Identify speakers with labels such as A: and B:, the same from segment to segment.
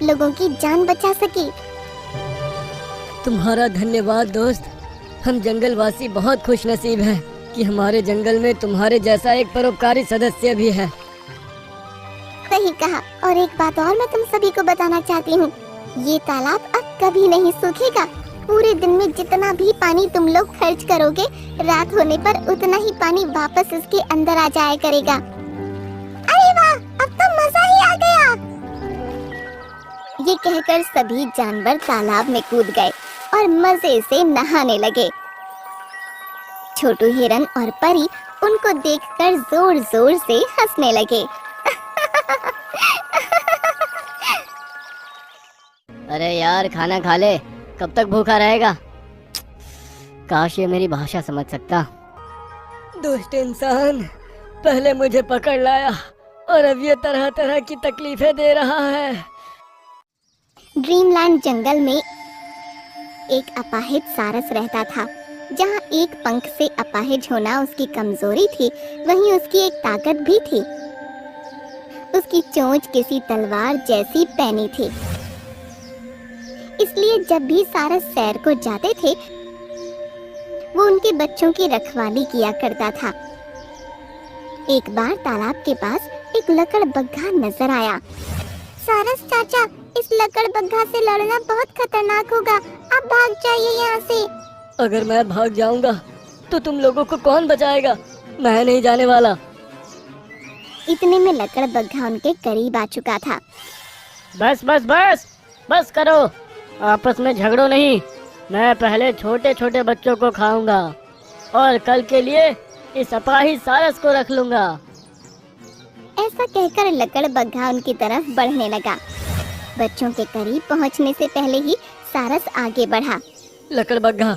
A: लोगों की जान बचा सकी।
B: तुम्हारा धन्यवाद दोस्त। हम जंगलवासी बहुत खुशनसीब हैं कि हमारे जंगल में तुम्हारे जैसा एक परोपकारी सदस्य भी है।
A: सही कहा। और एक बात और मैं तुम सभी को बताना चाहती हूँ, ये तालाब अब कभी नहीं सूखेगा। पूरे दिन में जितना भी पानी तुम लोग खर्च करोगे, रात होने पर उतना ही पानी वापस इसके अंदर आ जाया करेगा। अरे वाह, अब तो मजा ही आ गया। ये कहकर सभी जानवर तालाब में कूद गए और मजे से नहाने लगे। छोटू हिरन और परी उनको देखकर जोर जोर से हंसने लगे।
B: अरे यार, खाना खा ले, कब तक भूखा रहेगा? काश ये मेरी भाषा समझ सकता। दुष्ट इंसान, पहले मुझे पकड़ लाया और अब ये तरह तरह की तकलीफें दे रहा है।
A: ड्रीमलैंड जंगल में एक अपाहिज सारस रहता था। जहाँ एक पंख से अपाहिज होना उसकी कमजोरी थी, वहीं उसकी एक ताकत भी थी। उसकी चोंच किसी तलवार जैसी पैनी थी। इसलिए जब भी सारस सैर को जाते थे, वो उनके बच्चों की रखवाली किया करता था। एक बार तालाब के पास एक लकड़बग्घा नजर आया। सारस चाचा, इस लकड़बग्घा से लड़ना बहुत खतरनाक होगा, आप भाग जाइए यहाँ से।
B: अगर मैं भाग जाऊंगा तो तुम लोगों को कौन बचाएगा? मैं नहीं जाने वाला।
A: इतने में लकड़बग्घा उनके करीब आ चुका था।
B: बस बस बस बस करो, आपस में झगड़ो नहीं। मैं पहले छोटे छोटे बच्चों को खाऊंगा और कल के लिए इस अपाहिज सारस को रख लूंगा।
A: ऐसा कहकर लकड़बग्घा उनकी तरफ बढ़ने लगा। बच्चों के करीब पहुंचने से पहले ही सारस आगे बढ़ा।
B: लकड़बग्घा,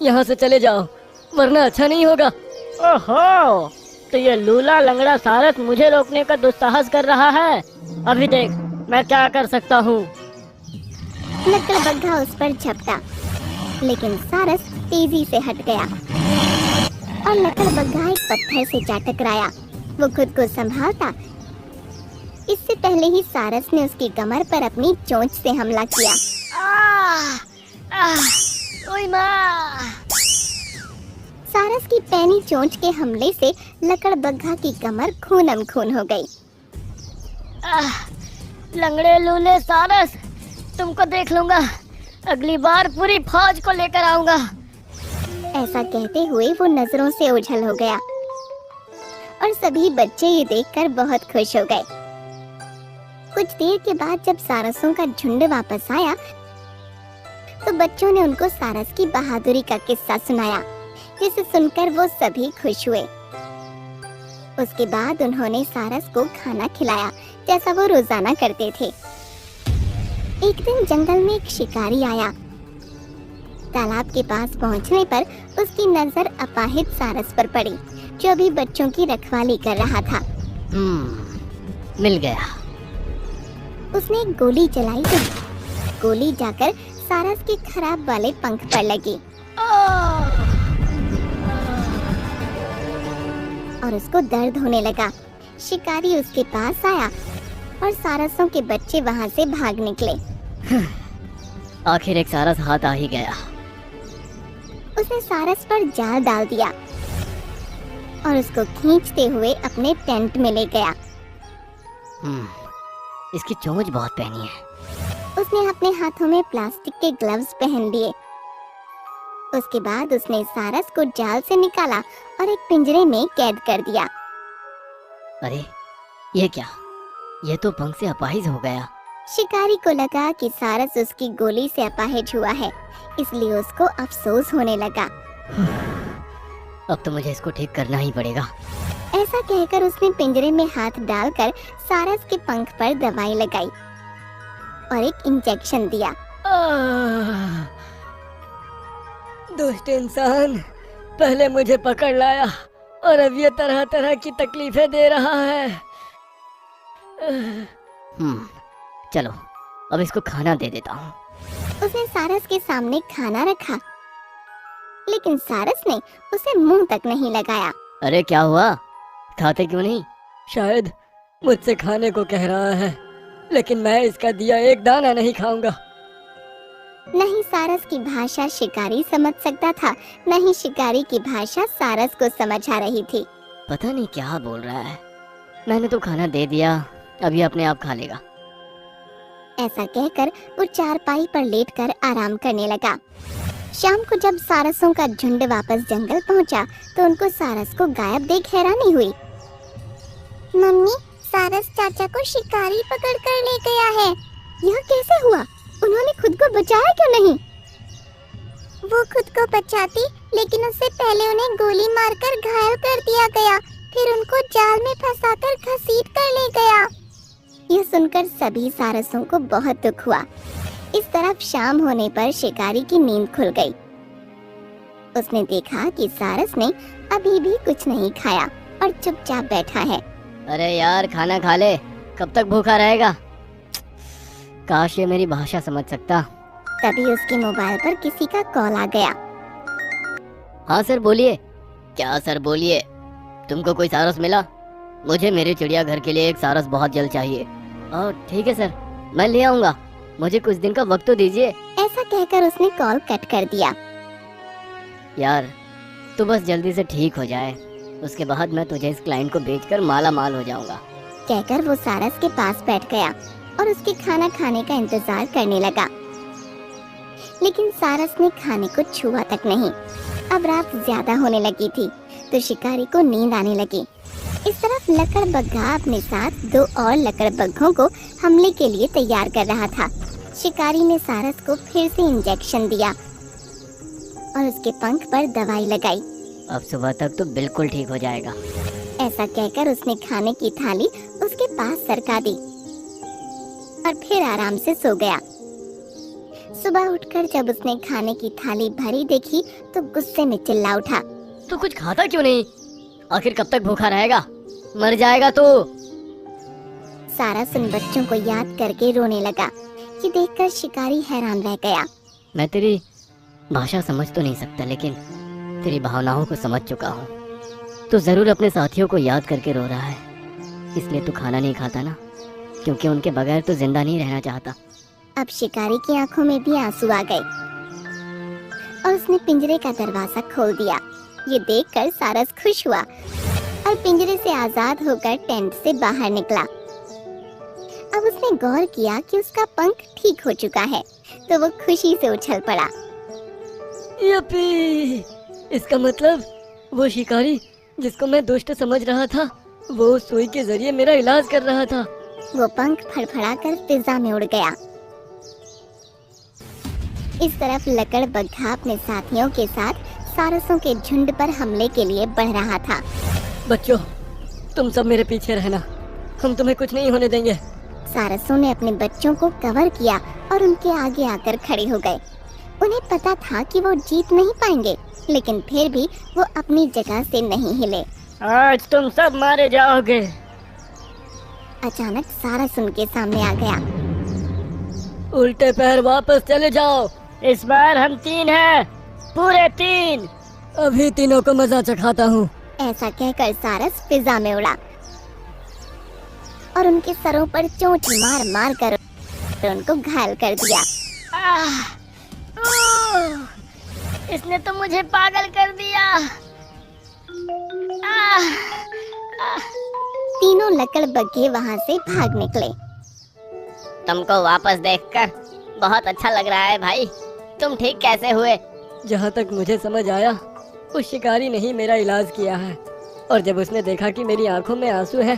B: यहाँ से चले जाओ, वरना अच्छा नहीं होगा। ओहो, तो ये लूला लंगड़ा सारस मुझे रोकने का दुस्साहस कर रहा है। अभी देख मैं क्या कर सकता हूँ।
A: लकड़बग्घा उस पर झपटा, लेकिन सारस तेजी से हट गया और लकड़बग्घा एक पत्थर से जा टकराया। वो खुद को संभालता इससे पहले ही सारस ने उसकी कमर पर अपनी चोंच से हमला किया।
B: ओए माँ!
A: सारस की पैनी चोंच के हमले से लकड़बग्घा की कमर खूनम खून हो गई।
B: लंगड़े लूले सारस, तुमको देख लूंगा। अगली बार पूरी फौज को लेकर आऊंगा।
A: ऐसा कहते हुए वो नजरों से ओझल हो गया और सभी बच्चे ये देखकर बहुत खुश हो गए। कुछ देर के बाद जब सारसों का झुंड वापस आया तो बच्चों ने उनको सारस की बहादुरी का किस्सा सुनाया, जिसे सुनकर वो सभी खुश हुए। उसके बाद उन्होंने सारस को खाना खिलाया जैसा वो रोजाना करते थे। एक दिन जंगल में एक शिकारी आया। तालाब के पास पहुंचने पर उसकी नजर अपाहिज सारस पर पड़ी, जो अभी बच्चों की रखवाली कर रहा था।
B: मिल गया।
A: उसने एक गोली चलाई तो गोली जाकर सारस के खराब वाले पंख पर लगी और उसको दर्द होने लगा। शिकारी उसके पास आया और सारसों के बच्चे वहाँ से भाग निकले।
B: आखिर एक सारस हाथ आ ही गया।
A: उसने सारस पर जाल डाल दिया और उसको खींचते हुए अपने टेंट में ले गया।
B: इसकी चोंच बहुत पैनी है।
A: उसने अपने हाथों में प्लास्टिक के ग्लव्स पहन लिए। उसके बाद उसने सारस को जाल से निकाला और एक पिंजरे में कैद कर दिया।
B: अरे ये क्या? ये तो पंख से अपाहिज हो गया।
A: शिकारी को लगा कि सारस उसकी गोली से अपाहिज हुआ है, इसलिए उसको अफसोस होने लगा।
B: अब तो मुझे इसको ठीक करना ही पड़ेगा।
A: ऐसा कहकर उसने पिंजरे में हाथ डालकर सारस के पंख पर दवाई लगाई और एक इंजेक्शन दिया।
B: दुष्ट इंसान, पहले मुझे पकड़ लाया और अब ये तरह तरह की तकलीफें दे रहा है। चलो अब इसको खाना दे देता हूँ।
A: उसने सारस के सामने खाना रखा, लेकिन सारस ने उसे मुंह तक नहीं लगाया।
B: अरे क्या हुआ? खाते क्यों नहीं? शायद मुझसे खाने को कह रहा है। लेकिन मैं इसका दिया एक दाना नहीं खाऊंगा।
A: नहीं सारस की भाषा शिकारी समझ सकता था, न ही शिकारी की भाषा सारस को समझ आ रही थी।
B: पता नहीं क्या बोल रहा है। मैंने तो खाना दे दिया, अभी अपने आप खा लेगा।
A: ऐसा कहकर वो चारपाई पर लेटकर आराम करने लगा। शाम को जब सारसों का झुंड वापस जंगल पहुंचा, तो उनको सारस को गायब देख हैरानी हुई। मम्मी, सारस चाचा को शिकारी पकड़ कर ले गया है। यह कैसे हुआ? उन्होंने खुद को बचाया क्यों नहीं? वो खुद को बचाती, लेकिन उससे पहले उन्हें गोली मारकर घायल कर दिया गया, फिर उनको जाल में फंसाकर घसीट कर ले गया। यह सुनकर सभी सारसों को बहुत दुख हुआ। इस तरफ शाम होने पर शिकारी की नींद खुल गई। उसने देखा कि सारस ने अभी भी कुछ नहीं खाया और चुपचाप बैठा है।
B: अरे यार, खाना खा ले, कब तक भूखा रहेगा? काश ये मेरी भाषा समझ सकता।
A: तभी उसके मोबाइल पर किसी का कॉल आ गया।
B: हाँ सर, बोलिए। क्या सर, बोलिए। तुमको कोई सारस मिला? मुझे मेरे चिड़ियाघर के लिए एक सारस बहुत जल्द चाहिए। ठीक है सर, मैं ले आऊंगा, मुझे कुछ दिन का वक्त तो दीजिए।
A: ऐसा कहकर उसने कॉल कट कर दिया।
B: यार, तू बस जल्दी से ठीक हो जाए, उसके बाद मैं तुझे इस क्लाइंट को बेचकर माला माल हो जाऊंगा।
A: कहकर वो सारस के पास बैठ गया और उसके खाना खाने का इंतजार करने लगा। लेकिन सारस ने खाने को छुआ तक नहीं। अब रात ज्यादा होने लगी थी, तो शिकारी को नींद आने लगी। इस तरफ लकड़बग्घा अपने साथ 2 और लकड़बग्घों को हमले के लिए तैयार कर रहा था। शिकारी ने सारस को फिर से इंजेक्शन दिया और उसके पंख पर दवाई लगाई।
B: अब सुबह तक तो बिल्कुल ठीक हो जाएगा।
A: ऐसा कहकर उसने खाने की थाली उसके पास सरका दी और फिर आराम से सो गया। सुबह उठकर जब उसने खाने की थाली भरी देखी, तो गुस्से में चिल्ला उठा।
B: तू कुछ खाता क्यों नहीं? आखिर कब तक भूखा रहेगा? मर जाएगा तू।
A: सारस उन बच्चों को याद करके रोने लगा। ये देखकर शिकारी हैरान रह गया।
B: मैं तेरी भाषा समझ तो नहीं सकता, लेकिन तेरी भावनाओं को समझ चुका हूँ। तू जरूर अपने साथियों को याद करके रो रहा है, इसलिए तू खाना नहीं खाता ना, क्योंकि उनके बगैर तू जिंदा नहीं रहना चाहता।
A: अब शिकारी की आंखों में भी आंसू आ गए और उसने पिंजरे का दरवाजा खोल दिया। ये देखकर सारस खुश हुआ और पिंजरे से आजाद होकर टेंट से बाहर निकला। अब उसने गौर किया कि उसका पंख ठीक हो चुका है, तो वो खुशी से उछल पड़ा।
B: यप्पी! इसका मतलब वो शिकारी जिसको मैं दुष्ट समझ रहा था, वो सुई के जरिए मेरा इलाज कर रहा था।
A: वो पंख फड़फड़ाकर फिजा में उड़ गया। इस तरफ लकड़बग्घा अपने साथियों के साथ सारसों के झुंड पर हमले के लिए बढ़ रहा था।
B: बच्चों, तुम सब मेरे पीछे रहना, हम तुम्हें कुछ नहीं होने देंगे।
A: सारसों ने अपने बच्चों को कवर किया और उनके आगे आकर खड़े हो गए। उन्हें पता था कि वो जीत नहीं पाएंगे, लेकिन फिर भी वो अपनी जगह से नहीं हिले।
B: आज तुम सब मारे जाओगे।
A: अचानक सारस उनके सामने आ गया।
B: उल्टे पैर वापस चले जाओ, इस बार हम 3 हैं, पूरे 3। अभी तीनों को मजा चखाता हूँ।
A: ऐसा कहकर सारस फिजा में उड़ा और उनके सरों पर चोंच मार मार कर उनको घायल कर दिया।
B: इसने तो मुझे पागल कर दिया।
A: तीनों लकड़बग्घे वहाँ से भाग निकले।
B: तुमको वापस देखकर बहुत अच्छा लग रहा है भाई, तुम ठीक कैसे हुए? जहाँ तक मुझे समझ आया, उस शिकारी ने ही मेरा इलाज किया है, और जब उसने देखा कि मेरी आंखों में आंसू है,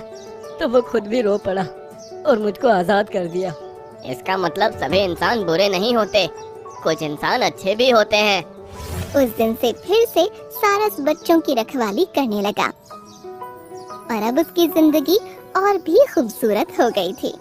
B: तो वो खुद भी रो पड़ा और मुझको आजाद कर दिया। इसका मतलब सभी इंसान बुरे नहीं होते, कुछ इंसान अच्छे भी होते हैं।
A: उस दिन से फिर से सारस बच्चों की रखवाली करने लगा और अब उसकी जिंदगी और भी खूबसूरत हो गई थी।